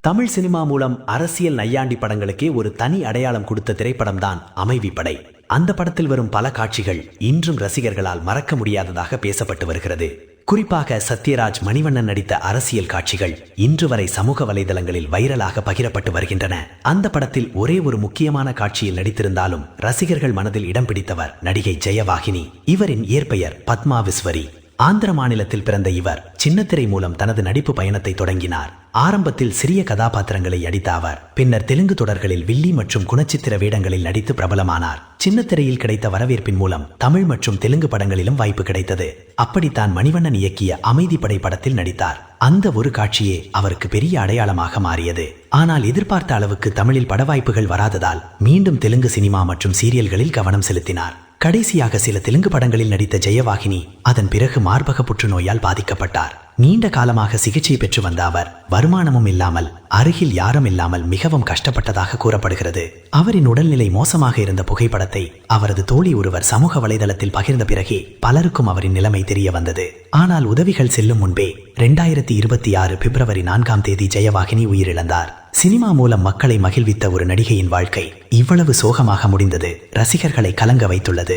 Tamil cinema மூலம் அரசியல் நையாண்டி படங்களுக்கே ஒரு தனி அடையாளம் கொடுத்த திரைப்படம்தான் அமைவி படை. அந்த படத்தில் வரும் பல காட்சிகள் இன்றும் ரசிகர்களால் மறக்க முடியாததாக பேசப்பட்டு வருகிறது. குறிப்பாக சத்யராஜ், மணிவண்ணன் நடித்த அரசியல் காட்சிகள் இன்று வரை சமூக வலைதளங்களில் வைரலாக பகிரப்பட்டு வருகின்றன. அந்த படத்தில் ஒரே ஒரு முக்கியமான காட்சியில் நடித்திருந்தாலும் ரசிகர்கள் மனதில் இடம் பிடித்தவர் நடிகை ஜெயவாகினி. இவரின் இயற்பெயர் பத்மா விஸ்வரி. ஆந்திர மாநிலத்தில் பிறந்த இவர் சின்னத்திரை மூலம் தனது நடிப்பு பயணத்தை தொடங்கினார். ஆரம்பத்தில் சிறிய கதாபாத்திரங்களை நடித்த அவர் பின்னர் தெலுங்கு தொடர்களில் வில்லி மற்றும் குணச்சித்திர வேடங்களில் நடித்து பிரபலமானார். சின்னத்திரையில் கிடைத்த வரவேற்பின் மூலம் தமிழ் மற்றும் தெலுங்கு படங்களிலும் வாய்ப்பு கிடைத்தது. அப்படித்தான் மணிவண்ணன் இயக்கிய அமைதி படை படத்தில் நடித்தார். அந்த ஒரு காட்சியே அவருக்கு பெரிய அடையாளமாக மாறியது. ஆனால் எதிர்பார்த்த அளவுக்கு தமிழில் பட வாய்ப்புகள் வராததால் மீண்டும் தெலுங்கு சினிமா மற்றும் சீரியல்களில் கவனம் செலுத்தினார். கடைசியாக சில தெலுங்கு படங்களில் நடித்த ஜெயவாகினி அதன் பிறகு மார்பக புற்றுநோயால் பாதிக்கப்பட்டார். நீண்ட காலமாக சிகிச்சை பெற்று வந்த அவர் வருமானமும் இல்லாமல், அருகில் யாரும் இல்லாமல் மிகவும் கஷ்டப்பட்டதாக கூறப்படுகிறது. அவரின் உடல்நிலை மோசமாக இருந்த புகைப்படத்தை அவரது தோழி ஒருவர் சமூக வலைதளத்தில் பகிர்ந்த பிறகே பலருக்கும் அவரின் நிலைமை தெரிய வந்தது. ஆனால் உதவிகள் செல்லும் முன்பே 2026 பிப்ரவரி 4 ஜெயவாகினி உயிரிழந்தார். சினிமா மூலம் மக்களை மகிழ்வித்த ஒரு நடிகையின் வாழ்க்கை இவ்வளவு சோகமாக முடிந்தது ரசிகர்களை கலங்க வைத்துள்ளது.